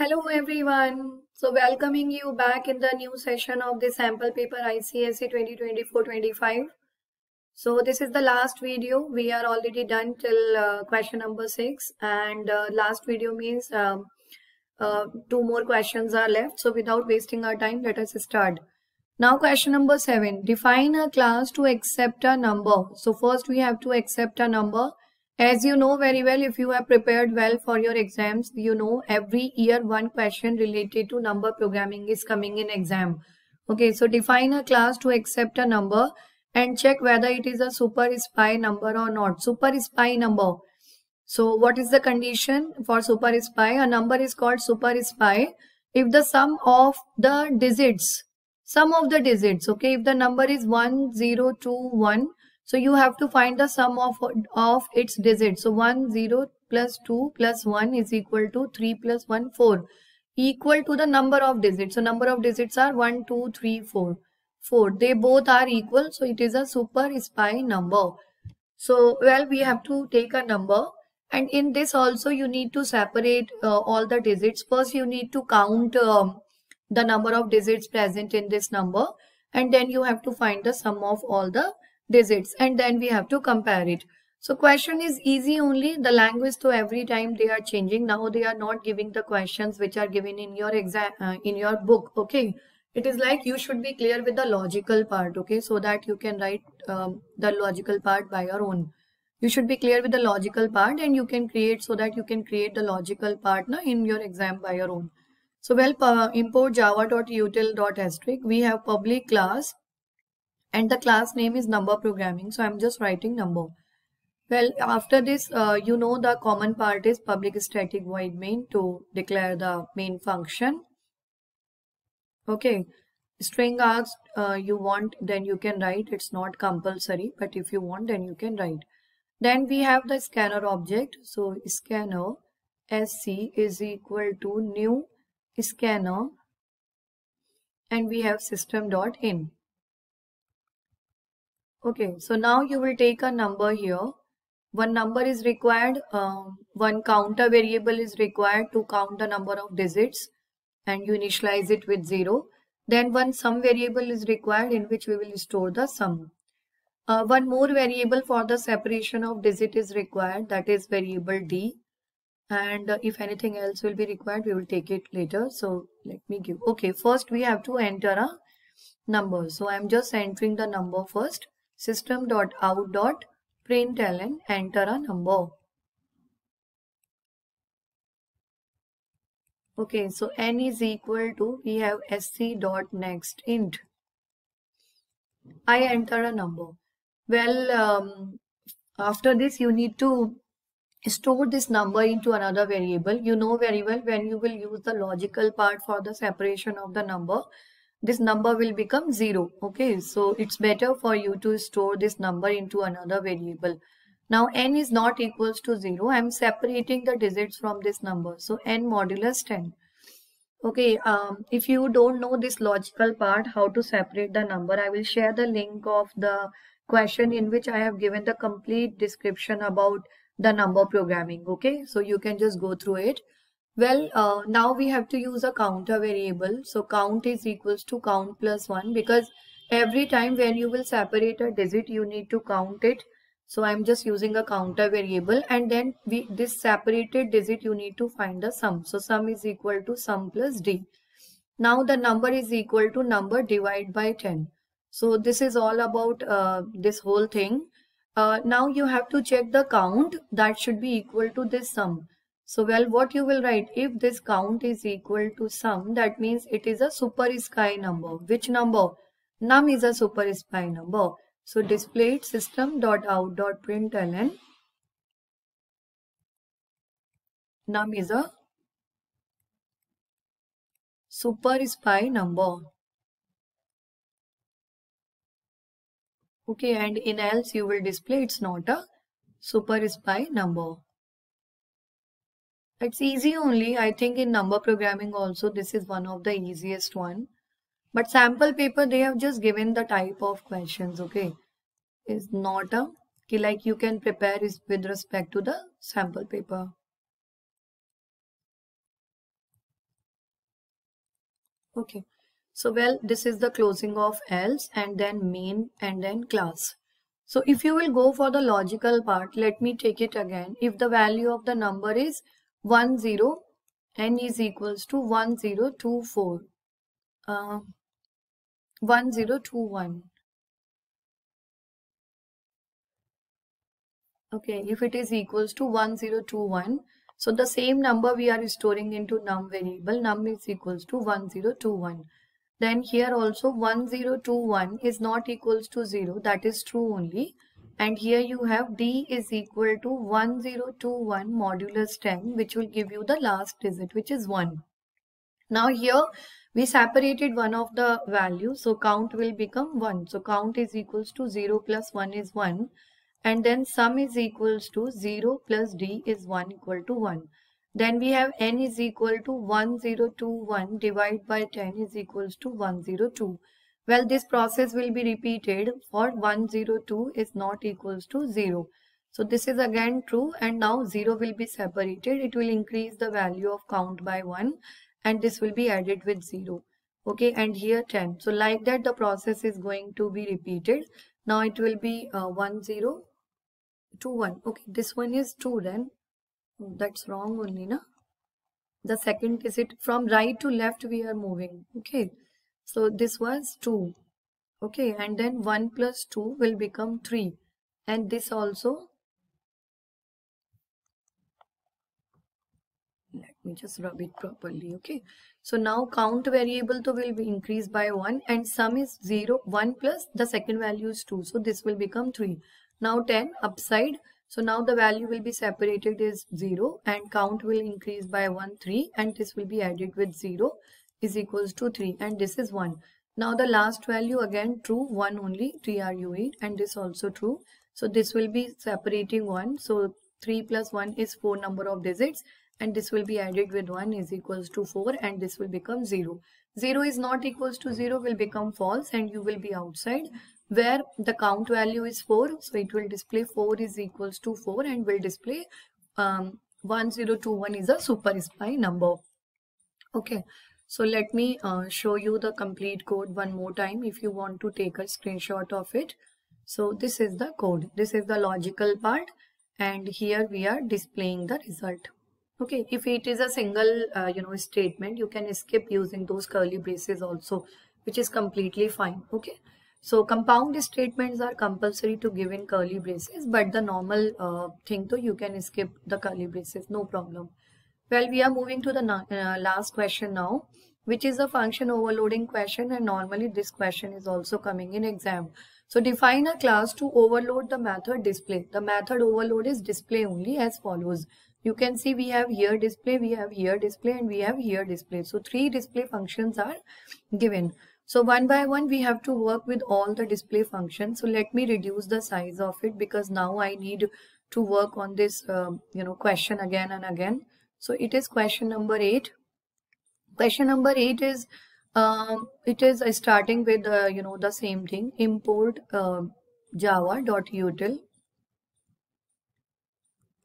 Hello everyone. So welcoming you back in the new session of the sample paper ICSE 2024-25. So this is the last video. We are already done till question number 6 and last video means two more questions are left. So without wasting our time, let us start. Now question number 7. Define a class to accept a number. So first we have to accept a number. As you know very well, if you have prepared well for your exams, you know every year one question related to number programming is coming in exam. Okay, so define a class to accept a number and check whether it is a super SPY number or not. Super SPY number. So what is the condition for super SPY? A number is called super SPY if the sum of the digits, okay, if the number is 1, 0, 2, 1, so you have to find the sum of its digits. So 1, 0 plus 2 plus 1 is equal to 3 plus 1, 4, equal to the number of digits. So number of digits are 1, 2, 3, 4. 4. They both are equal. So it is a super SPY number. So, well, we have to take a number. And in this also you need to separate all the digits. First you need to count the number of digits present in this number. And then you have to find the sum of all the digits. And then we have to compare it. So question is easy only. The language, so every time they are changing. Now they are not giving the questions which are given in your exam, in your book. Okay. It is like you should be clear with the logical part. Okay. So that you can write the logical part by your own. You should be clear with the logical part and you can create, so that you can create the logical part in your exam by your own. So well, import java.util.asterisk. We have public class and the class name is number programming. So I'm just writing number. Well, after this, you know the common part is public static void main to declare the main function. Okay. String asks you want, then you can write. It's not compulsory, but if you want, then you can write. Then we have the scanner object. So scanner sc is equal to new scanner and we have system.in. Okay, so now you will take a number here. One number is required, one counter variable is required to count the number of digits and you initialize it with 0. Then one sum variable is required in which we will store the sum. One more variable for the separation of digit is required, that is variable d, and if anything else will be required we will take it later. So let me give, okay, first we have to enter a number. So I am just entering the number first. System.out.println, enter a number. Okay, so n is equal to, we have sc.next int. I enter a number. Well, after this you need to store this number into another variable. You know very well when you will use the logical part for the separation of the number, this number will become 0. Okay, so it's better for you to store this number into another variable. Now n is not equals to 0. I am separating the digits from this number. So n modulus 10. Okay, if you don't know this logical part, how to separate the number, I will share the link of the question in which I have given the complete description about the number programming. Okay, so you can just go through it. Well, now we have to use a counter variable. So count is equals to count plus 1, because every time when you will separate a digit, you need to count it. So I'm just using a counter variable, and then this separated digit you need to find the sum. So sum is equal to sum plus d. Now the number is equal to number divided by 10. So this is all about this whole thing. Now you have to check the count that should be equal to this sum. So well, what you will write, if this count is equal to sum, that means it is a super SPY number. Which number? Num is a super SPY number. So display it system.out.println. Num is a super SPY number. Okay, and in else you will display it's not a super SPY number. It's easy only. I think in number programming also this is one of the easiest one. But sample paper, they have just given the type of questions, okay. Is not a, like you can prepare is with respect to the sample paper. Okay, so well, this is the closing of else and then main and then class. So if you will go for the logical part, let me take it again. If the value of the number is 10, n is equals to 1024, 1021. Okay, if it is equals to 1021, so the same number we are storing into num variable, num is equals to 1021. Then here also 1021 is not equals to 0, that is true only. And here you have d is equal to 1021 modulus 10, which will give you the last digit, which is 1. Now here we separated one of the values, so count will become 1. So count is equals to 0 plus 1 is 1. And then sum is equals to 0 plus d is 1 equal to 1. Then we have n is equal to 1021 divided by 10 is equals to 102. Well, this process will be repeated for 102 is not equals to 0. So this is again true, and now 0 will be separated. It will increase the value of count by 1 and this will be added with 0. Okay, and here 10. So like that the process is going to be repeated. Now it will be 1021. Okay, this one is 2 then. That's wrong only, na? The second digit from right to left we are moving. Okay, so this was 2. Okay, and then 1 plus 2 will become 3. And this also, let me just rub it properly. Okay, so now count variable to will be increased by 1 and sum is 0. 1 plus the second value is 2. So this will become 3. Now 10 upside. So now the value will be separated is 0 and count will increase by 1, 3 and this will be added with 0 is equals to 3 and this is 1. Now the last value again true, 1 only, TRU8 and this also true. So this will be separating 1. So 3 plus 1 is 4 number of digits and this will be added with 1 is equals to 4 and this will become 0. 0 is not equals to 0 will become false and you will be outside. Where the count value is 4, so it will display 4 is equals to 4 and will display 1021 is a super SPI number. Okay, so let me show you the complete code one more time if you want to take a screenshot of it. So this is the code, this is the logical part and here we are displaying the result. Okay, if it is a single statement, you can skip using those curly braces also, which is completely fine. Okay, so compound statements are compulsory to give in curly braces, but the normal thing though you can skip the curly braces, no problem. Well, we are moving to the last question now, which is a function overloading question, and normally this question is also coming in exam. So define a class to overload the method display. The method overload is display only as follows. You can see we have here display, we have here display, and we have here display. So 3 display functions are given. So one by one we have to work with all the display functions. So let me reduce the size of it because now I need to work on this question again and again. So it is question number 8. Question number 8 is it is starting with the same thing, import java.util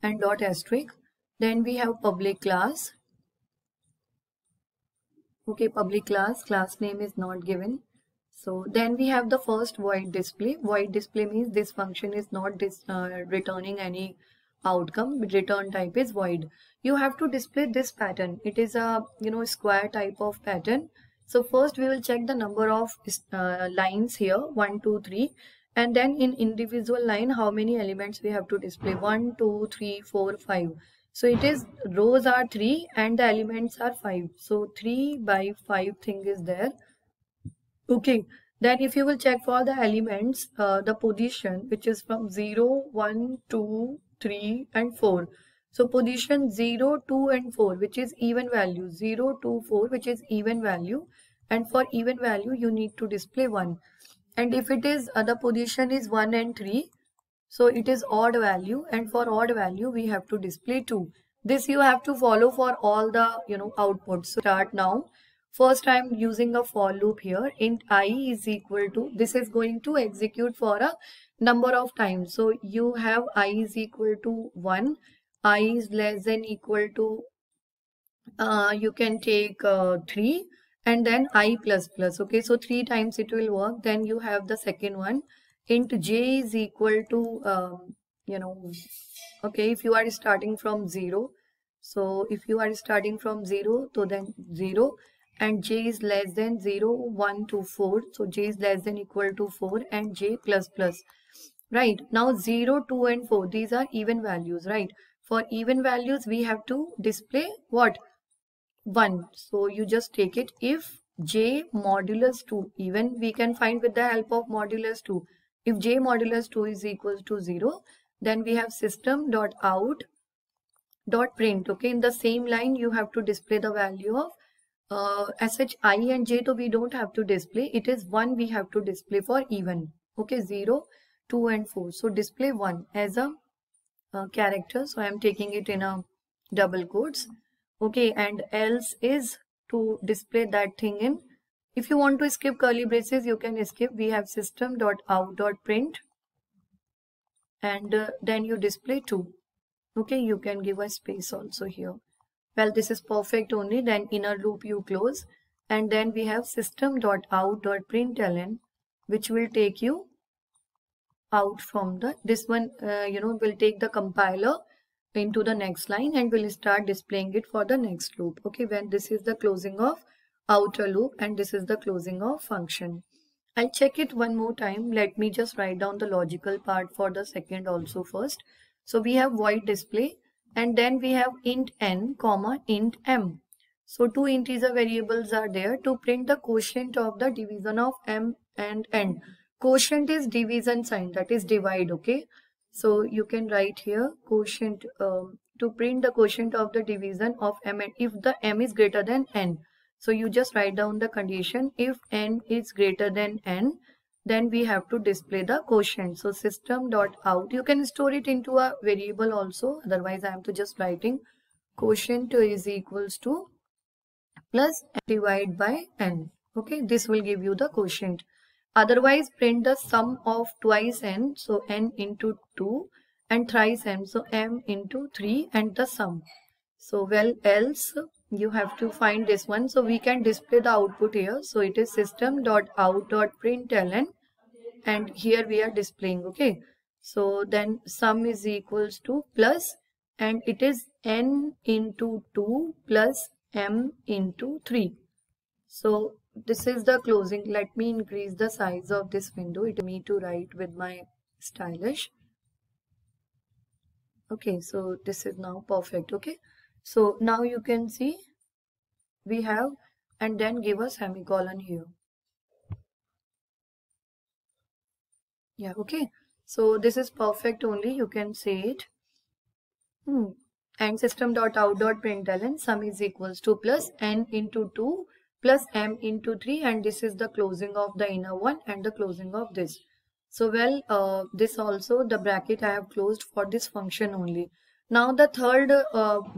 and dot asterisk. Then we have public class. Okay, public class name is not given. So then we have the first void display. Void display means this function is not returning any outcome. Return type is void. You have to display this pattern. It is a square type of pattern. So first we will check the number of lines here, 1, 2, 3, and then in individual line how many elements we have to display, 1, 2, 3, 4, 5. So it is rows are 3 and the elements are 5. So 3 by 5 thing is there. Okay, then if you will check for the elements, the position which is from 0, 1, 2, 3 and 4. So position 0, 2 and 4 which is even value, 0, 2, 4 which is even value, and for even value you need to display 1. And if it is the position is 1 and 3, so it is odd value, and for odd value we have to display 2. This you have to follow for all the outputs. So start now. First I am using a for loop here. Int I is equal to, this is going to execute for a number of times. So you have I is equal to 1, I is less than equal to you can take 3, and then I plus plus. Okay, so 3 times it will work. Then you have the second one, int j is equal to okay, if you are starting from 0, so if you are starting from 0, so then 0, and j is less than 0, 1 to 4, so j is less than equal to 4, and j plus plus. Right, now 0, 2 and 4, these are even values, right? For even values we have to display what? 1. So you just take it. If j modulus 2, even we can find with the help of modulus 2. If j modulus 2 is equals to 0, then we have system dot out dot print. Okay, in the same line you have to display the value of sh I and j, so we don't have to display. It is 1 we have to display for even. Okay, 0, 2 and 4. So display 1 as a character. So I am taking it in a double quotes. Okay, and else is to display that thing in. If you want to skip curly braces, you can skip. We have system dot out dot print, and then you display 2. Okay, you can give a space also here. Well, this is perfect only. Then inner loop you close, and then we have system dot out dot println, which will take you out from the this one. Will take the compiler into the next line and will start displaying it for the next loop. Okay, when this is the closing of outer loop and this is the closing of function. I'll check it one more time. Let me just write down the logical part for the second also first. So we have void display, and then we have int n comma int m. So two integer variables are there to print the quotient of the division of m and n. Quotient is division sign, that is divide. Okay, so you can write here quotient to print the quotient of the division of m, and if the m is greater than n. So you just write down the condition. If n is greater than n, then we have to display the quotient. So system dot out, you can store it into a variable also. Otherwise I am to just writing quotient is equals to plus divide by n. Okay, this will give you the quotient. Otherwise print the sum of twice n, so n into 2, and thrice m, so m into 3, and the sum. So well, else you have to find this one. So we can display the output here. So it is system dot out dot println, and here we are displaying. Okay, so then sum is equals to plus, and it is n into 2 plus m into 3. So this is the closing. Let me increase the size of this window. It me to write with my stylish. Okay, so this is now perfect. Okay, so now you can see we have, and then give a semicolon here. Yeah, okay, so this is perfect only. You can say it. And system dot out dot println sum is equals to plus n into 2 plus m into 3, and this is the closing of the inner one and the closing of this. So well, this also the bracket I have closed for this function only. Now the third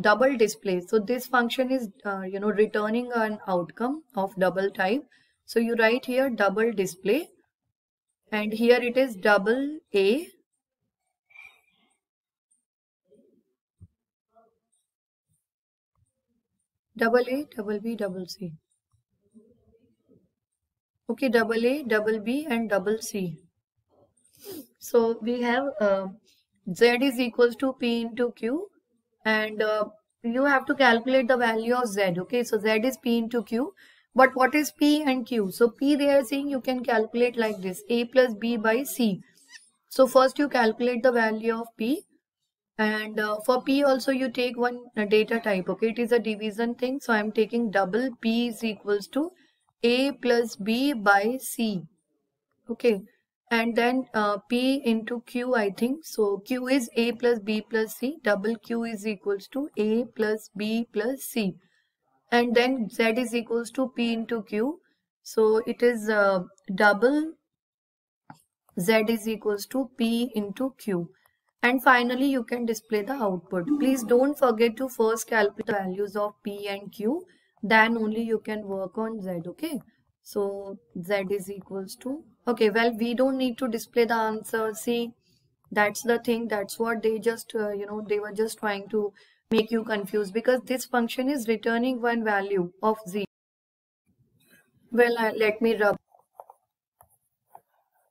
double display. So this function is returning an outcome of double type. So you write here double display, and here it is double A double A double B double C. Okay, double A, double B, and double C. So we have Z is equals to P into Q, and you have to calculate the value of Z. Okay, so Z is P into Q, but what is P and Q? So P, they are saying you can calculate like this, A plus B by C. So first you calculate the value of P, and for P also you take one data type. Okay, it is a division thing, so I am taking double P is equals to A plus B by C. Okay, and then P into Q, I think. So Q is A plus B plus C. Double Q is equals to A plus B plus C. And then Z is equals to P into Q. So it is double Z is equals to P into Q. And finally, you can display the output. Please don't forget to first calculate the values of P and Q. Then only you can work on Z. Okay. So Z is equals to, okay, well, we don't need to display the answer. See, that's the thing. That's what they just, they were just trying to make you confused, because this function is returning one value of Z. Well, let me rub.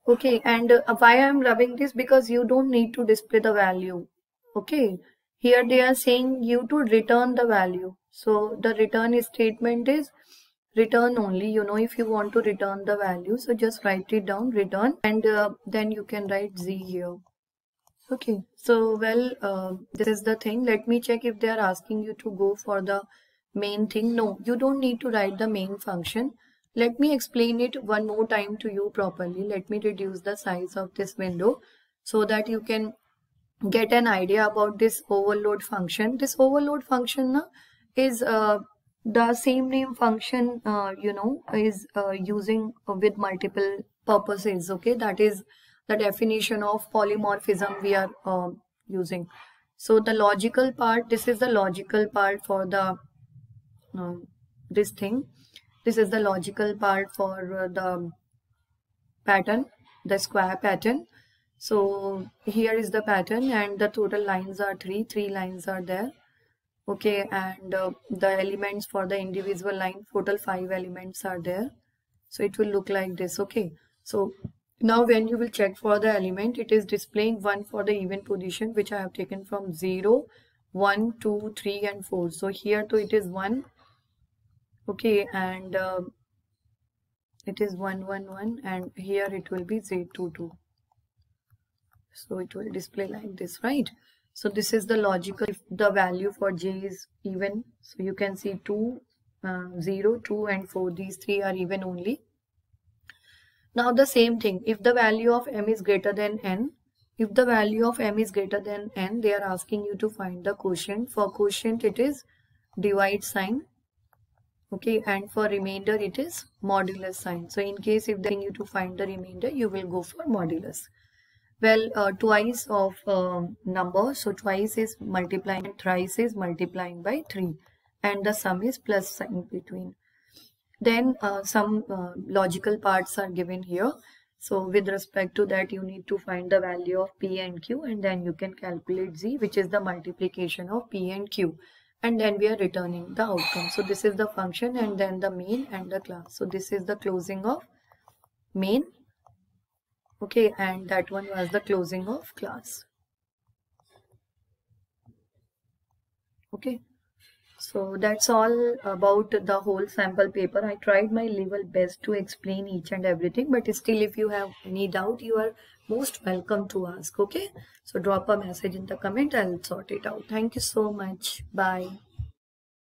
Okay, and why I'm rubbing this? Because you don't need to display the value. Okay, here they are saying you to return the value. So the return statement is return only. You know, if you want to return the value, so just write it down, return, and then you can write Z here. Okay, so well, this is the thing. Let me check if they are asking you to go for the main thing. No, you don't need to write the main function. Let me explain it one more time to you properly. Let me reduce the size of this window so that you can get an idea about this overload function. This overload function is the same name function, is using with multiple purposes. Okay, that is the definition of polymorphism we are using. So the logical part, this is the logical part for the this thing. This is the logical part for the pattern, the square pattern. So here is the pattern and the total lines are three lines are there. Okay, and the elements for the individual line, total 5 elements are there. So it will look like this. Okay, so now when you will check for the element, it is displaying 1 for the even position, which I have taken from 0, 1, 2, 3 and 4. So here too it is 1. Okay, and it is 1, 1, 1, and here it will be Z22. So it will display like this, right? So this is the logical, if the value for J is even. So you can see 2, 0, 2 and 4. These three are even only. Now the same thing, if the value of M is greater than N, if the value of M is greater than N, they are asking you to find the quotient. For quotient it is divide sign. Okay, and for remainder it is modulus sign. So in case if they ask you to find the remainder, you will go for modulus. Well, twice of number, so twice is multiplying and thrice is multiplying by 3, and the sum is plus sign between. Then some logical parts are given here. So with respect to that, you need to find the value of P and Q, and then you can calculate Z, which is the multiplication of P and Q. And then we are returning the outcome. So this is the function and then the main and the class. So this is the closing of main. Okay, and that one was the closing of class. Okay, so that's all about the whole sample paper. I tried my level best to explain each and everything, but still if you have any doubt, you are most welcome to ask. Okay, so drop a message in the comment, I'll sort it out. Thank you so much. Bye.